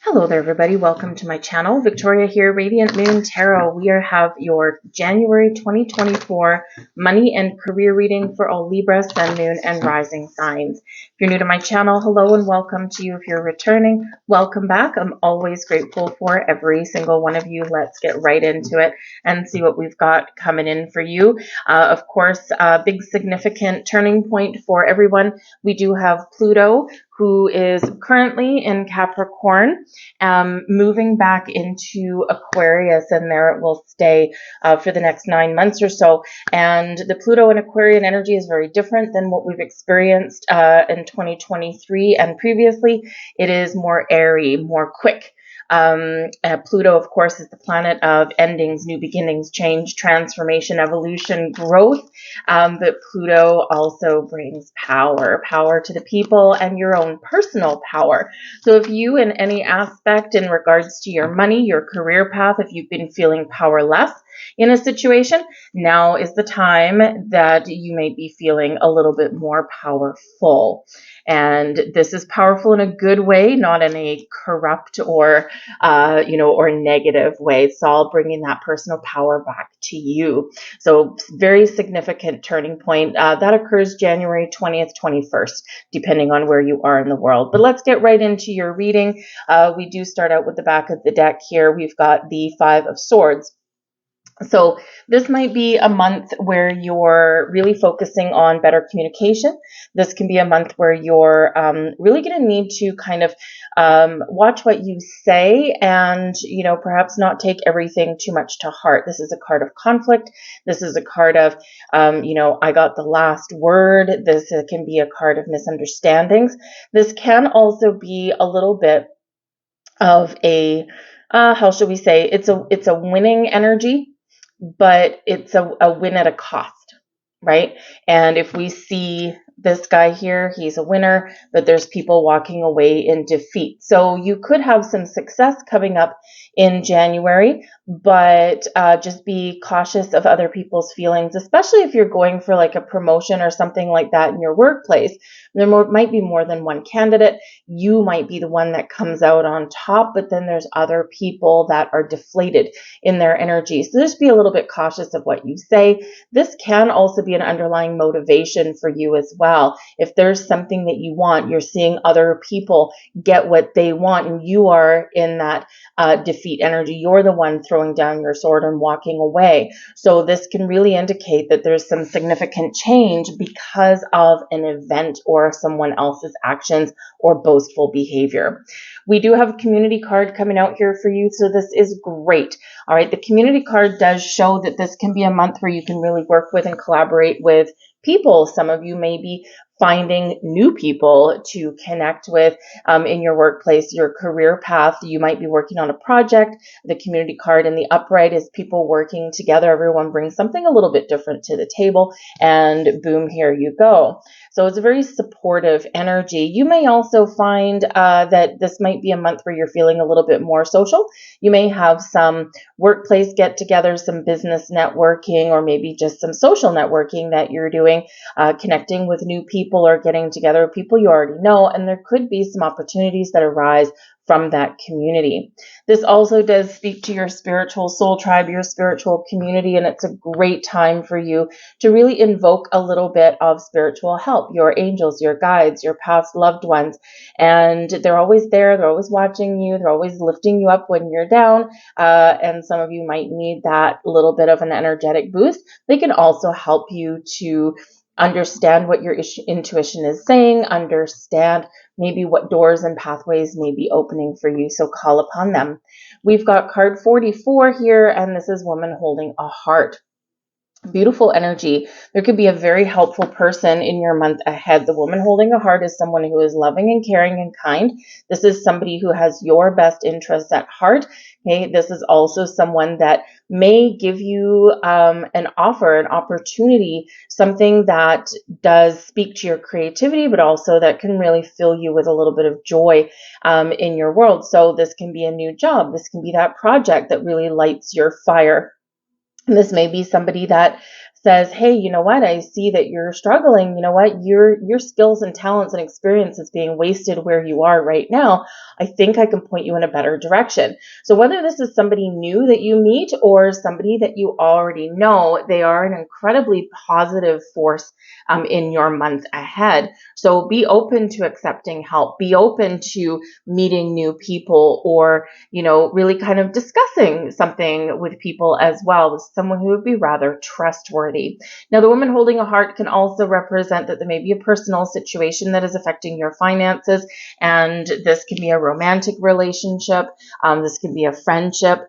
Hello there, everybody. Welcome to my channel. Victoria here, Radiant Moon Tarot. We have your January 2024 money and career reading for all Libra, Sun, Moon, and Rising signs. If you're new to my channel, hello and welcome to you. If you're returning, welcome back. I'm always grateful for every single one of you. Let's get right into it and see what we've got coming in for you. Of course, a big significant turning point for everyone. We do have Pluto, who is currently in Capricorn, moving back into Aquarius, and there it will stay for the next 9 months or so. And the Pluto and Aquarian energy is very different than what we've experienced in 2023 and previously. It is more airy, more quick. Pluto, of course, is the planet of endings, new beginnings, change, transformation, evolution, growth. But Pluto also brings power to the people and your own personal power. So if you, in any aspect in regards to your money, your career path, if you've been feeling powerless in a situation, now is the time that you may be feeling a little bit more powerful. And this is powerful in a good way, not in a corrupt or negative way. It's all bringing that personal power back to you. So very significant turning point. That occurs January 20th, 21st, depending on where you are in the world. But let's get right into your reading. We do start out with the back of the deck here. We've got the Five of Swords. So this might be a month where you're really focusing on better communication. This can be a month where you're really going to need to kind of watch what you say and, perhaps not take everything too much to heart. This is a card of conflict. This is a card of, I got the last word. This can be a card of misunderstandings. This can also be a little bit of a, how should we say, it's a winning energy, but it's a win at a cost, right? And if we see this guy here, he's a winner, but there's people walking away in defeat. So you could have some success coming up in January, but just be cautious of other people's feelings, especially if you're going for like a promotion or something like that in your workplace. There might be more than one candidate. You might be the one that comes out on top, but then there's other people that are deflated in their energy. So just be a little bit cautious of what you say. This can also be an underlying motivation for you as well. If there's something that you want, you're seeing other people get what they want, and you are in that defeat energy. You're the one throwing down your sword and walking away. So this can really indicate that there's some significant change because of an event or someone else's actions or boastful behavior. We do have a community card coming out here for you, so this is great. All right, the community card does show that this can be a month where you can really work with and collaborate with people. Some of you may be finding new people to connect with in your workplace, your career path. You might be working on a project. The community card in the upright is people working together. Everyone brings something a little bit different to the table, and boom, here you go. So it's a very supportive energy. You may also find that this might be a month where you're feeling a little bit more social. You may have some workplace get-togethers, some business networking, or maybe just some social networking that you're doing, connecting with new people or getting together with people you already know, and there could be some opportunities that arise from that community. This also does speak to your spiritual soul tribe, your spiritual community, and it's a great time for you to really invoke a little bit of spiritual help, your angels, your guides, your past loved ones, and they're always there, they're always watching you, they're always lifting you up when you're down, and some of you might need that little bit of an energetic boost. They can also help you to understand what your intuition is saying, understand maybe what doors and pathways may be opening for you, so call upon them. We've got card 44 here, and this is woman holding a heart. Beautiful energy. There could be a very helpful person in your month ahead. The woman holding a heart is someone who is loving and caring and kind. This is somebody who has your best interests at heart. Okay, this is also someone that may give you an offer, an opportunity, something that does speak to your creativity, but also that can really fill you with a little bit of joy in your world. So this can be a new job. This can be that project that really lights your fire. This may be somebody that says, hey, you know what, I see that you're struggling. You know what, your skills and talents and experience is being wasted where you are right now. I think I can point you in a better direction. So whether this is somebody new that you meet or somebody that you already know, they are an incredibly positive force in your month ahead. So be open to accepting help. Be open to meeting new people, or, really kind of discussing something with people as well, with someone who would be rather trustworthy. Now, the woman holding a heart can also represent that there may be a personal situation that is affecting your finances, and this can be a romantic relationship. This can be a friendship.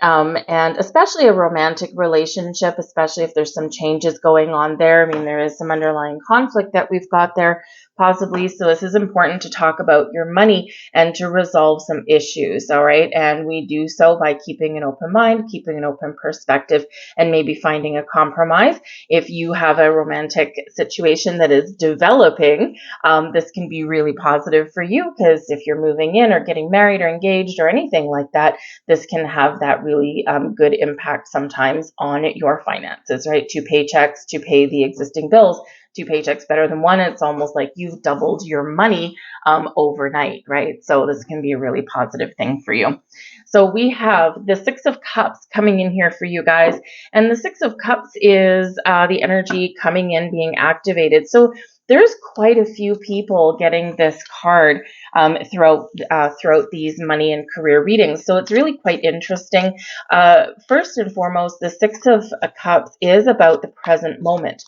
And especially a romantic relationship, especially if there's some changes going on there. I mean, there is some underlying conflict that we've got there, possibly. So this is important to talk about your money and to resolve some issues, all right? And we do so by keeping an open mind, keeping an open perspective, and maybe finding a compromise. If you have a romantic situation that is developing, this can be really positive for you, because if you're moving in or getting married or engaged or anything like that, this can have that really good impact sometimes on your finances, right? 2 paychecks to pay the existing bills. 2 paychecks better than one. It's almost like you've doubled your money overnight, right? So this can be a really positive thing for you. So we have the 6 of Cups coming in here for you guys. And the 6 of Cups is the energy coming in, being activated. So there's quite a few people getting this card throughout these money and career readings. So it's really quite interesting. First and foremost, the 6 of Cups is about the present moment.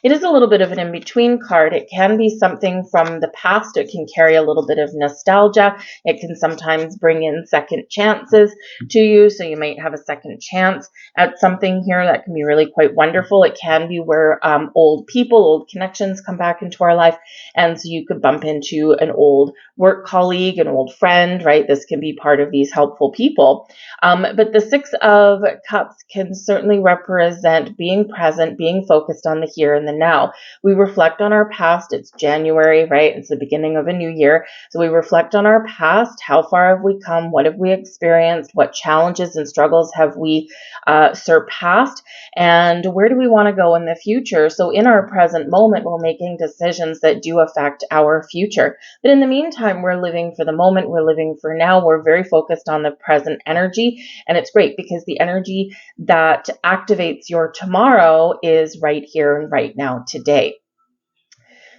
It is a little bit of an in-between card. It can be something from the past. It can carry a little bit of nostalgia. It can sometimes bring in second chances to you. So you might have a second chance at something here that can be really quite wonderful. It can be where old people, old connections come back into our life. And so you could bump into an old work colleague, an old friend, right? This can be part of these helpful people. But the 6 of Cups can certainly represent being present, being focused on the here and the now. We reflect on our past. It's January, right? It's the beginning of a new year. So we reflect on our past. How far have we come? What have we experienced? What challenges and struggles have we surpassed? And where do we want to go in the future? So in our present moment, we're making decisions that do affect our future. But in the meantime, we're living for the moment. We're living for now. We're very focused on the present energy. And it's great because the energy that activates your tomorrow is right here and right now today.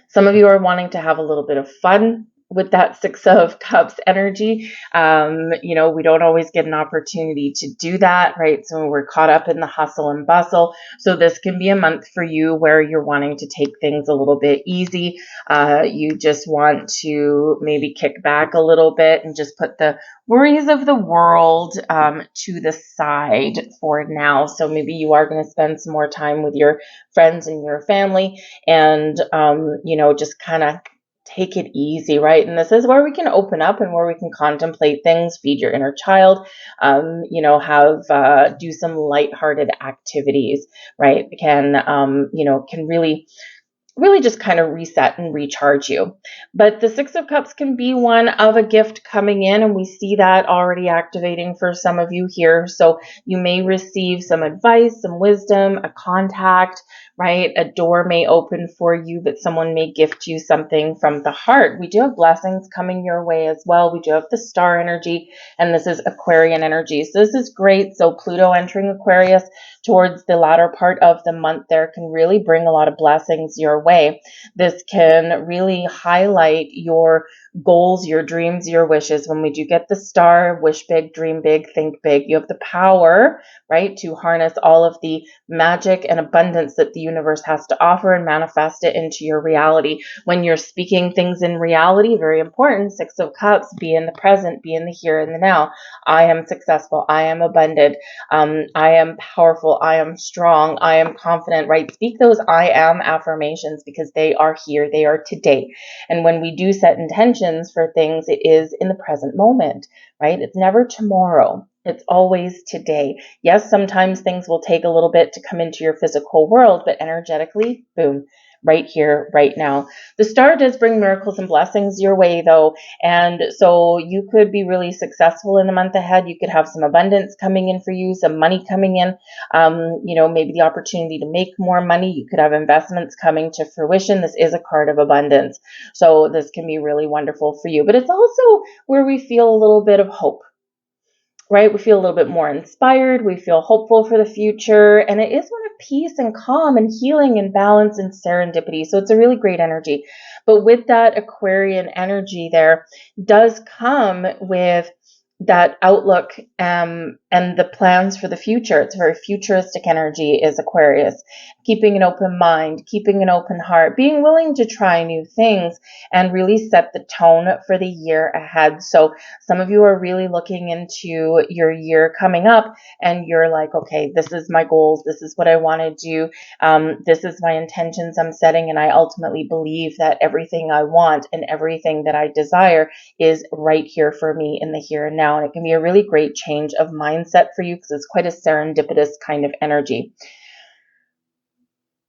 Some of you are wanting to have a little bit of fun with that 6 of Cups energy. We don't always get an opportunity to do that, right? So we're caught up in the hustle and bustle. So this can be a month for you where you're wanting to take things a little bit easy. You just want to maybe kick back a little bit and just put the worries of the world to the side for now. So maybe you are going to spend some more time with your friends and your family, and just kind of take it easy, right? And this is where we can open up and where we can contemplate things, feed your inner child, do some lighthearted activities, right? Can really just kind of reset and recharge you. But the 6 of Cups can be one of a gift coming in, and we see that already activating for some of you here. So you may receive some advice, some wisdom, a contact, right? A door may open for you, but someone may gift you something from the heart. We do have blessings coming your way as well. We do have the star energy, and this is Aquarian energy. So this is great. So Pluto entering Aquarius towards the latter part of the month there can really bring a lot of blessings your way. This can really highlight your goals, your dreams, your wishes. When we do get the star, wish big, dream big, think big, you have the power, right, to harness all of the magic and abundance that the universe has to offer and manifest it into your reality. When you're speaking things in reality, very important, 6 of Cups, be in the present, be in the here and the now. I am successful. I am abundant. I am powerful. I am strong. I am confident, right? Speak those I am affirmations because they are here. They are today. And when we do set intentions for things, it is in the present moment, right? It's never tomorrow. It's always today. Yes, sometimes things will take a little bit to come into your physical world, but energetically, boom, right here, right now. The star does bring miracles and blessings your way though. And so you could be really successful in the month ahead. You could have some abundance coming in for you, some money coming in, maybe the opportunity to make more money. You could have investments coming to fruition. This is a card of abundance. So this can be really wonderful for you. But it's also where we feel a little bit of hope, right? We feel a little bit more inspired. We feel hopeful for the future. And it is one of peace and calm and healing and balance and serendipity. So it's a really great energy. But with that Aquarian energy there does come with that outlook and the plans for the future. It's a very futuristic energy is Aquarius. Keeping an open mind, keeping an open heart, being willing to try new things and really set the tone for the year ahead. So some of you are really looking into your year coming up and you're like, okay, this is my goals. This is what I want to do. This is my intentions I'm setting. And I ultimately believe that everything I want and everything that I desire is right here for me in the here and now. And it can be a really great change of mindset for you because it's quite a serendipitous kind of energy.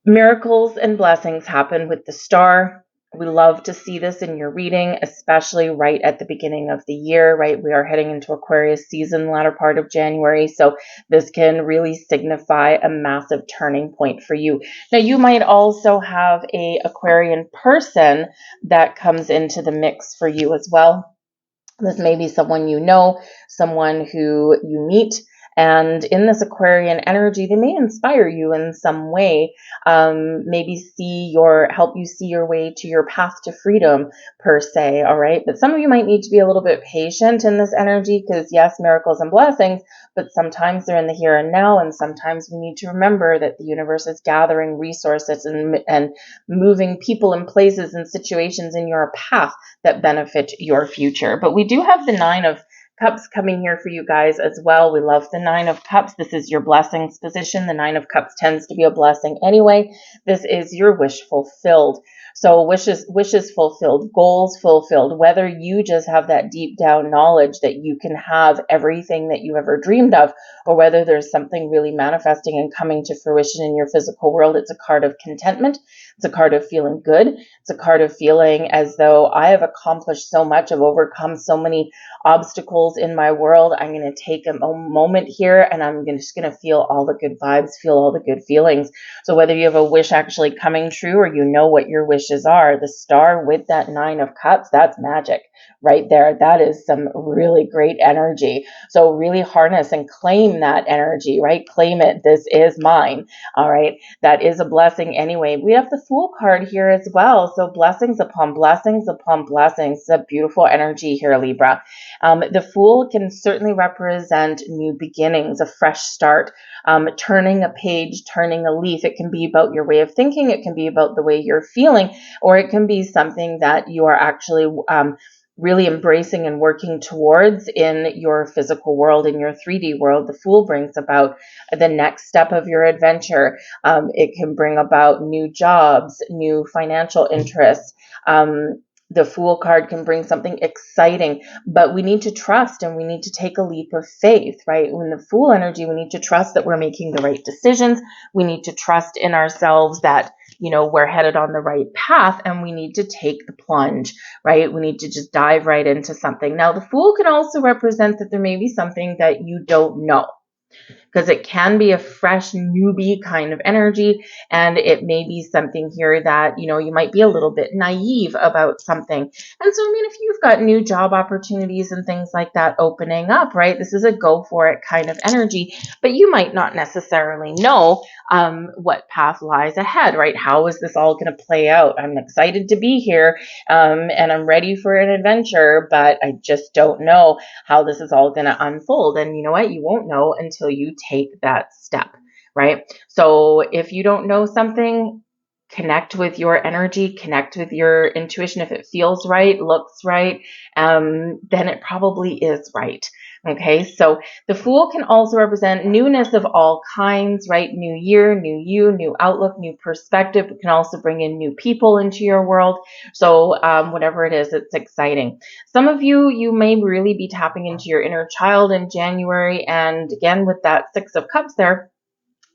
Miracles and blessings happen with the star. We love to see this in your reading, especially right at the beginning of the year, right? We are heading into Aquarius season, latter part of January. So this can really signify a massive turning point for you. Now, you might also have a Aquarian person that comes into the mix for you as well. This may be someone you know, someone who you meet. And in this Aquarian energy, they may inspire you in some way, maybe help you see your way to your path to freedom per se. All right. But some of you might need to be a little bit patient in this energy because yes, miracles and blessings, but sometimes they're in the here and now. And sometimes we need to remember that the universe is gathering resources and moving people and places and situations in your path that benefit your future. But we do have the 9 of Cups coming here for you guys as well. We love the 9 of Cups. This is your blessings position. The 9 of Cups tends to be a blessing anyway. This is your wish fulfilled. So wishes fulfilled, goals fulfilled, whether you just have that deep down knowledge that you can have everything that you ever dreamed of, or whether there's something really manifesting and coming to fruition in your physical world. It's a card of contentment. It's a card of feeling good. It's a card of feeling as though I have accomplished so much. I've overcome so many obstacles in my world. I'm going to take a moment here and I'm just going to feel all the good vibes, feel all the good feelings. So whether you have a wish actually coming true or you know what your wishes are, the star with that 9 of Cups, that's magic right there. That is some really great energy. So really harness and claim that energy, right? Claim it. This is mine. All right. That is a blessing anyway. We have the Fool card here as well. So blessings upon blessings upon blessings. It's a beautiful energy here, Libra. The Fool can certainly represent new beginnings, a fresh start, turning a page, turning a leaf. It can be about your way of thinking. It can be about the way you're feeling, or it can be something that you are actually really embracing and working towards in your physical world, in your 3D world. The Fool brings about the next step of your adventure. It can bring about new jobs, new financial interests. The Fool card can bring something exciting, but we need to trust and we need to take a leap of faith, right? When the Fool energy, we need to trust that we're making the right decisions. We need to trust in ourselves that, we're headed on the right path and we need to take the plunge, right? We need to just dive right into something. Now, the Fool can also represent that there may be something that you don't know, because it can be a fresh newbie kind of energy. And it may be something here that, you might be a little bit naive about something. And so, if you've got new job opportunities and things like that opening up, right, this is a go for it kind of energy, but you might not necessarily know what path lies ahead, right? How is this all going to play out? I'm excited to be here and I'm ready for an adventure, but I just don't know how this is all going to unfold. And you know what? You won't know until you take that step, right? So if you don't know something, connect with your energy, connect with your intuition. If it feels right, looks right, then it probably is right. Okay, so the Fool can also represent newness of all kinds, right? New year, new you, new outlook, new perspective. It can also bring in new people into your world. So whatever it is, it's exciting. Some of you may really be tapping into your inner child in January. And again, with that 6 of Cups there,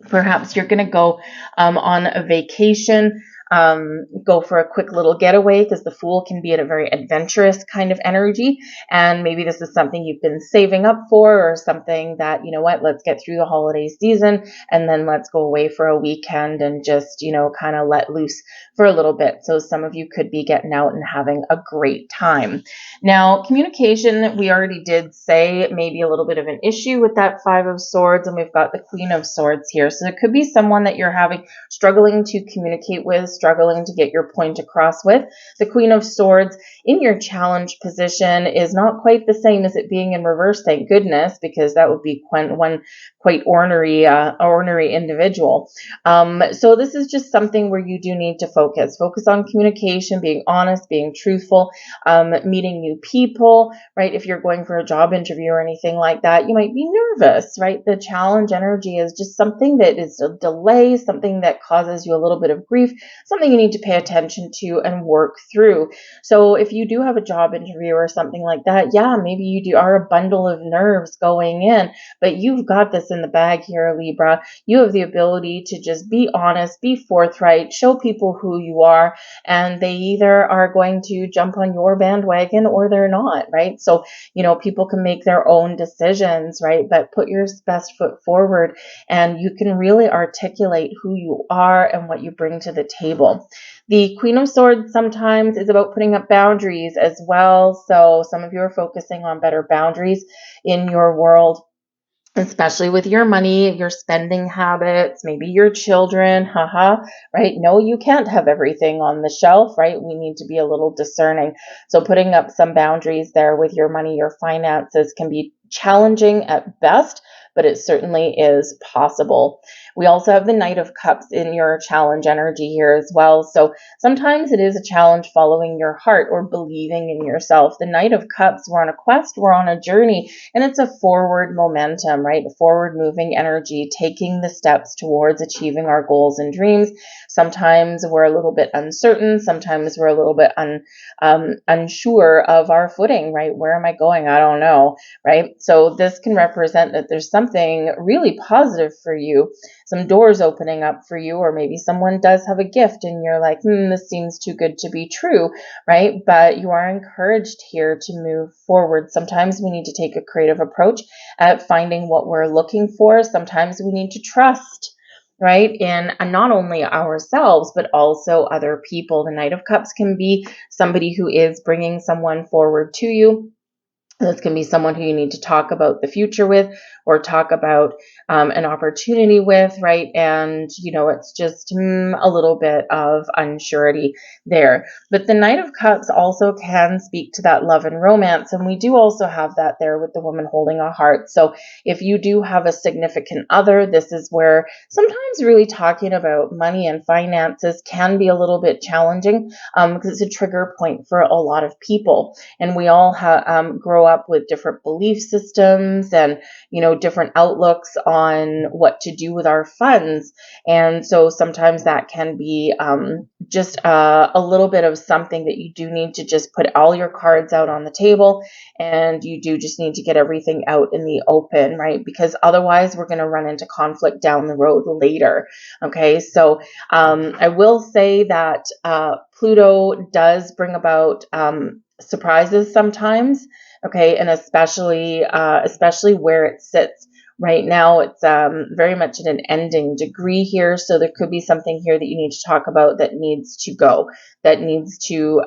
perhaps you're going to go on a vacation go for a quick little getaway, because the Fool can be at a very adventurous kind of energy. And maybe this is something you've been saving up for, or something that, you know what, let's get through the holiday season and then let's go away for a weekend and just, you know, kind of let loose for a little bit. So some of you could be getting out and having a great time. Now, communication, we already did say maybe a little bit of an issue with that Five of Swords, and we've got the Queen of Swords here. So it could be someone that you're struggling to communicate with, struggling to get your point across with. The Queen of Swords in your challenge position is not quite the same as it being in reverse, thank goodness, because that would be one quite ornery individual. So this is just something where you do need to focus on communication, being honest, being truthful, meeting new people, right? If you're going for a job interview or anything like that, you might be nervous, right? The challenge energy is just something that is a delay, something that causes you a little bit of grief, something you need to pay attention to and work through. So if you do have a job interview or something like that, yeah, maybe you are a bundle of nerves going in, but you've got this in the bag here, Libra. You have the ability to just be honest, be forthright, show people who you are, and they either are going to jump on your bandwagon or they're not, right? So, you know, people can make their own decisions, right? But put your best foot forward, and you can really articulate who you are and what you bring to the table. The Queen of Swords sometimes is about putting up boundaries as well. So some of you are focusing on better boundaries in your world, especially with your money, your spending habits, maybe your children, right? No, you can't have everything on the shelf, right? We need to be a little discerning. So putting up some boundaries there with your money, your finances can be challenging at best, but it certainly is possible. We also have the Knight of Cups in your challenge energy here as well. So sometimes it is a challenge following your heart or believing in yourself. The Knight of Cups, we're on a quest, we're on a journey, and it's a forward momentum, right? A forward moving energy, taking the steps towards achieving our goals and dreams. Sometimes we're a little bit uncertain. Sometimes we're a little bit unsure of our footing, right? Where am I going? I don't know, right? So this can represent that there's something really positive for you, some doors opening up for you, or maybe someone does have a gift and you're like, this seems too good to be true, right? But you are encouraged here to move forward. Sometimes we need to take a creative approach at finding what we're looking for. Sometimes we need to trust, right, in not only ourselves, but also other people. The Knight of Cups can be somebody who is bringing someone forward to you. This can be someone who you need to talk about the future with, or talk about an opportunity with, right? And, you know, it's just a little bit of unsurety there. But the Knight of Cups also can speak to that love and romance. And we do also have that there with the woman holding a heart. So if you do have a significant other, this is where sometimes really talking about money and finances can be a little bit challenging, because it's a trigger point for a lot of people. And we all grow up with different belief systems and, you know, different outlooks on what to do with our funds. And so sometimes that can be just a little bit of something that you do need to just put all your cards out on the table, and you do just need to get everything out in the open, right? Because otherwise we're going to run into conflict down the road later. Okay, so I will say that Pluto does bring about surprises sometimes, okay, and especially where it sits right now. It's very much at an ending degree here, so there could be something here that you need to talk about that needs to go, that needs to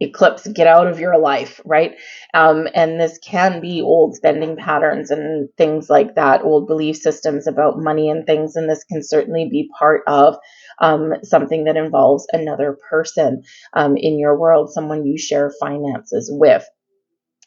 eclipse, get out of your life, right? And this can be old spending patterns and things like that, old belief systems about money and things, and this can certainly be part of something that involves another person in your world, someone you share finances with.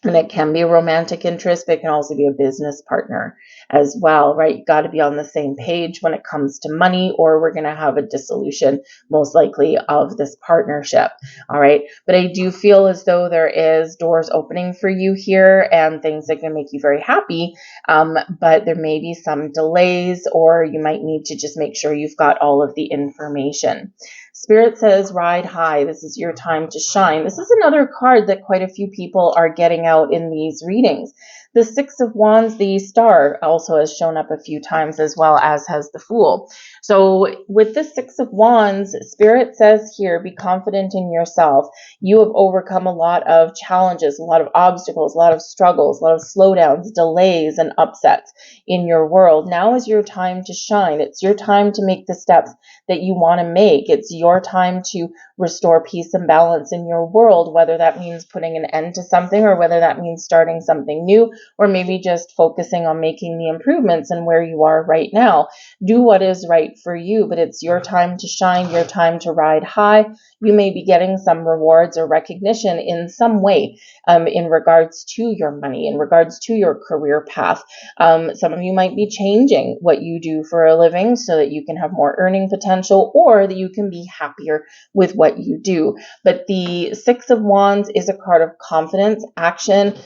And it can be a romantic interest, but it can also be a business partner as well, right? You got to be on the same page when it comes to money, or we're going to have a dissolution, most likely, of this partnership. All right. But I do feel as though there is doors opening for you here and things that can make you very happy. But there may be some delays, or you might need to just make sure you've got all of the information. Spirit says, ride high. This is your time to shine. This is another card that quite a few people are getting out in these readings. The Six of Wands, the Star, also has shown up a few times, as well as has the Fool. So with the Six of Wands, Spirit says here, be confident in yourself. You have overcome a lot of challenges, a lot of obstacles, a lot of struggles, a lot of slowdowns, delays, and upsets in your world. Now is your time to shine. It's your time to make the steps that you want to make. It's your time to restore peace and balance in your world, whether that means putting an end to something, or whether that means starting something new, or maybe just focusing on making the improvements in where you are right now. Do what is right for you, but it's your time to shine, your time to ride high. You may be getting some rewards or recognition in some way, in regards to your money, in regards to your career path. Some of you might be changing what you do for a living so that you can have more earning potential, or that you can be happier with what you do. But the Six of Wands is a card of confidence, action,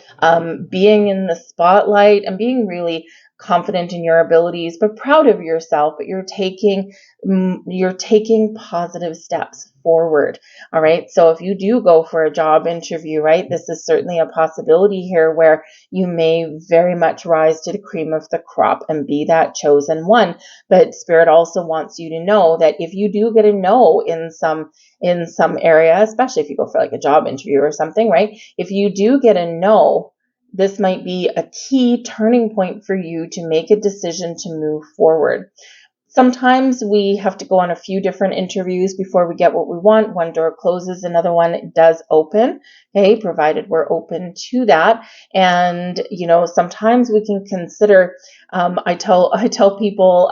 being in the spotlight, and being really confident in your abilities, but proud of yourself. But you're taking positive steps forward. All right. So if you do go for a job interview, right, this is certainly a possibility here where you may very much rise to the cream of the crop and be that chosen one. But Spirit also wants you to know that if you do get a no in some area, especially if you go for like a job interview or something, right? If you do get a no, this might be a key turning point for you to make a decision to move forward. Sometimes we have to go on a few different interviews before we get what we want. One door closes, another one does open, okay, provided we're open to that. And, sometimes we can consider, I tell people,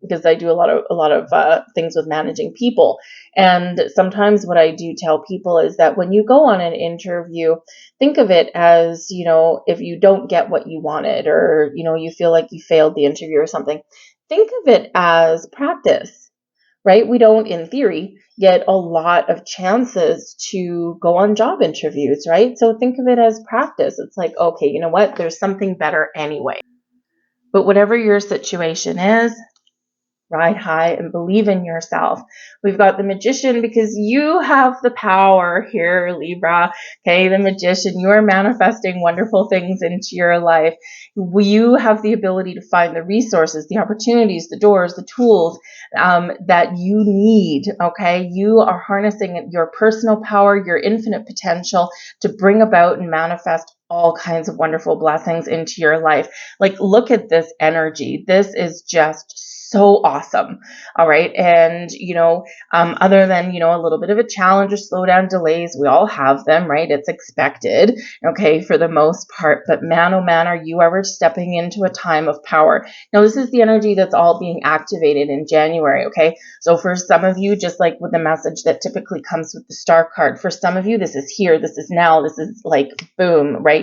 because I do a lot of things with managing people. And sometimes what I do tell people is that when you go on an interview, think of it as, if you don't get what you wanted, or, you feel like you failed the interview or something, think of it as practice, right? We don't, in theory, get a lot of chances to go on job interviews, right? So think of it as practice. It's like, okay, you know what? There's something better anyway. But whatever your situation is, ride high and believe in yourself. We've got the Magician, because you have the power here, Libra. Okay, the Magician, you are manifesting wonderful things into your life. You have the ability to find the resources, the opportunities, the doors, the tools that you need. Okay, you are harnessing your personal power, your infinite potential to bring about and manifest all kinds of wonderful blessings into your life. Like, look at this energy. This is just so awesome. All right. And, other than, a little bit of a challenge or slowdown, delays, we all have them, right? It's expected. Okay. For the most part, but man, oh man, are you ever stepping into a time of power? Now, this is the energy that's all being activated in January. Okay. So for some of you, just like with the message that typically comes with the star card, for some of you, this is here, this is now, this is like, boom, right?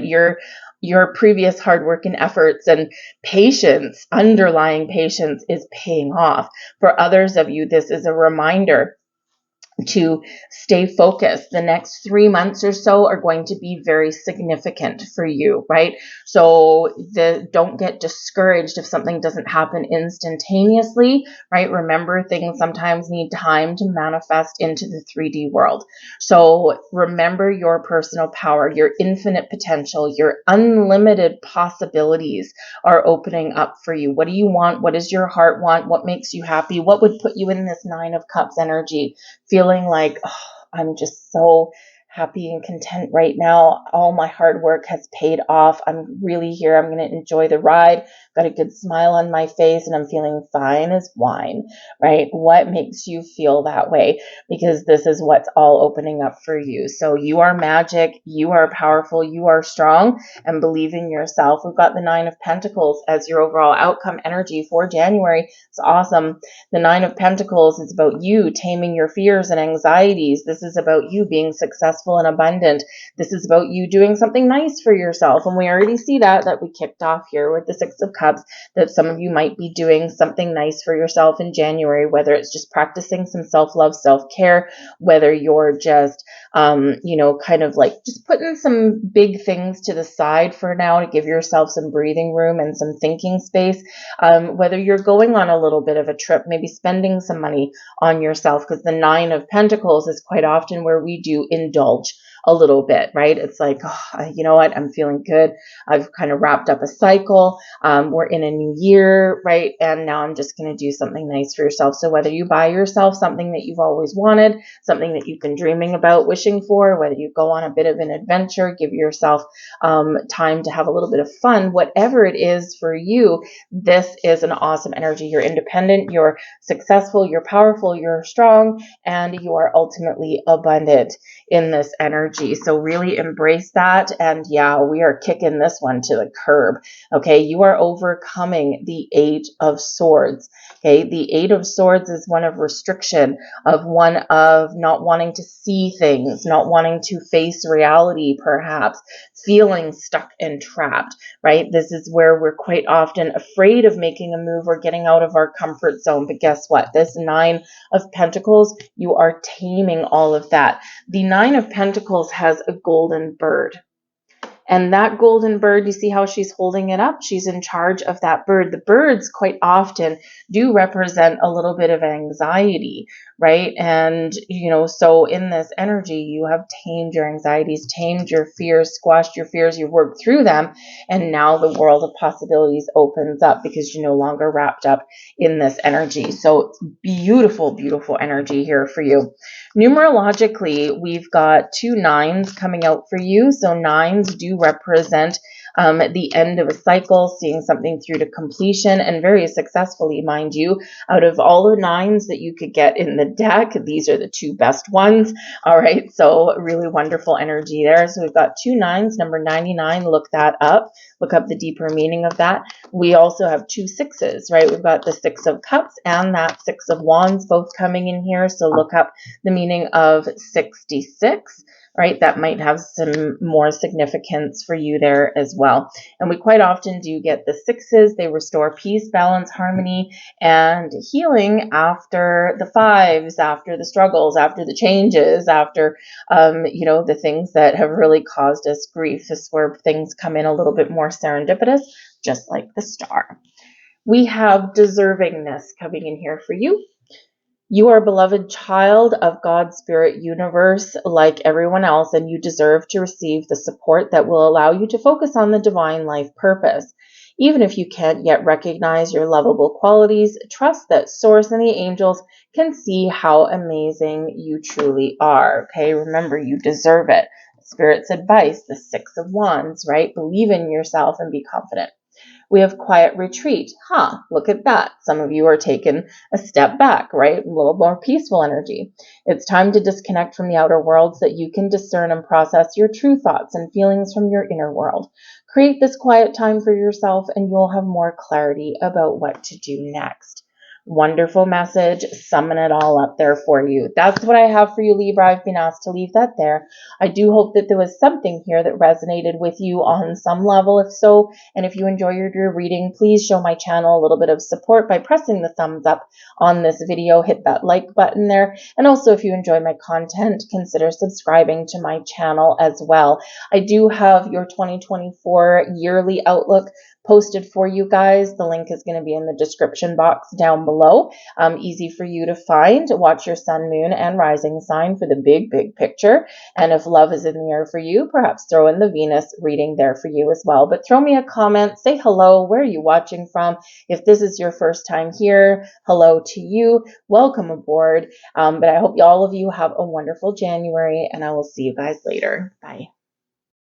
Your previous hard work and efforts and patience, underlying patience, is paying off. For others of you, this is a reminder to stay focused. The next 3 months or so are going to be very significant for you, right? So don't get discouraged if something doesn't happen instantaneously, right? Remember, things sometimes need time to manifest into the 3D world. So remember your personal power, your infinite potential, your unlimited possibilities are opening up for you. What do you want? What does your heart want? What makes you happy? What would put you in this Nine of Cups energy? Feeling like, oh, I'm just so happy and content right now. All my hard work has paid off. I'm really here. I'm going to enjoy the ride. Got a good smile on my face and I'm feeling fine as wine, right? What makes you feel that way? Because this is what's all opening up for you. So you are magic. You are powerful. You are strong, and believe in yourself. We've got the Nine of Pentacles as your overall outcome energy for January. It's awesome. The Nine of Pentacles is about you taming your fears and anxieties. This is about you being successful and abundant. This is about you doing something nice for yourself. And we already see that we kicked off here with the Six of Cups, that some of you might be doing something nice for yourself in January, whether it's just practicing some self-love, self-care, whether you're just, kind of like just putting some big things to the side for now to give yourself some breathing room and some thinking space, whether you're going on a little bit of a trip, maybe spending some money on yourself, because the Nine of Pentacles is quite often where we do indulge. a little bit, right? It's like, oh, you know what? I'm feeling good. I've kind of wrapped up a cycle. We're in a new year, right? And now I'm just going to do something nice for yourself. So whether you buy yourself something that you've always wanted, something that you've been dreaming about, wishing for, whether you go on a bit of an adventure, give yourself time to have a little bit of fun, whatever it is for you, this is an awesome energy. You're independent, you're successful, you're powerful, you're strong, and you are ultimately abundant in this energy. So really embrace that. And yeah, we are kicking this one to the curb. Okay, you are overcoming the Eight of Swords. Okay, the Eight of Swords is one of restriction, of one of not wanting to see things, not wanting to face reality, perhaps feeling stuck and trapped, right? This is where we're quite often afraid of making a move or getting out of our comfort zone. But guess what? This Nine of Pentacles, you are taming all of that. The Nine of Pentacles has a golden bird. And that golden bird, you see how she's holding it up? She's in charge of that bird. The birds quite often do represent a little bit of anxiety, right? And, so in this energy, you have tamed your anxieties, tamed your fears, squashed your fears, you've worked through them. And now the world of possibilities opens up because you're no longer wrapped up in this energy. So it's beautiful, beautiful energy here for you. Numerologically, we've got 2 nines coming out for you. So nines do represent the end of a cycle, seeing something through to completion, and very successfully, mind you. Out of all the nines that you could get in the deck, these are the 2 best ones. All right, so really wonderful energy there. So we've got 2 nines, number 99, look that up. Look up the deeper meaning of that. We also have 2 sixes, right? We've got the 6 of Cups and that 6 of Wands both coming in here. So look up the meaning of 66. Right, that might have some more significance for you there as well. And we quite often do get the sixes. They restore peace, balance, harmony, and healing after the fives, after the struggles, after the changes, after, the things that have really caused us grief. This is where things come in a little bit more serendipitous, just like the Star. We have deservingness coming in here for you. You are a beloved child of God's spirit universe like everyone else, and you deserve to receive the support that will allow you to focus on the divine life purpose. Even if you can't yet recognize your lovable qualities, trust that Source and the angels can see how amazing you truly are. Okay, remember, you deserve it. Spirit's advice, the 6 of Wands, right? Believe in yourself and be confident. We have quiet retreat. Look at that. Some of you are taking a step back, right? A little more peaceful energy. It's time to disconnect from the outer world so that you can discern and process your true thoughts and feelings from your inner world. Create this quiet time for yourself and you'll have more clarity about what to do next. Wonderful message. Summon it all up there for you. That's what I have for you, Libra. I've been asked to leave that there. I do hope that there was something here that resonated with you on some level. If so, and if you enjoy your reading, please show my channel a little bit of support by pressing the thumbs up on this video. Hit that like button there. And also, if you enjoy my content, consider subscribing to my channel as well. I do have your 2024 yearly outlook posted for you guys. The link is going to be in the description box down below. Easy for you to find. Watch your sun, moon, and rising sign for the big, big picture. And if love is in the air for you, perhaps throw in the Venus reading there for you as well. But throw me a comment, say hello, where are you watching from? If this is your first time here, hello to you, welcome aboard. But I hope all of you have a wonderful January, and I will see you guys later. Bye.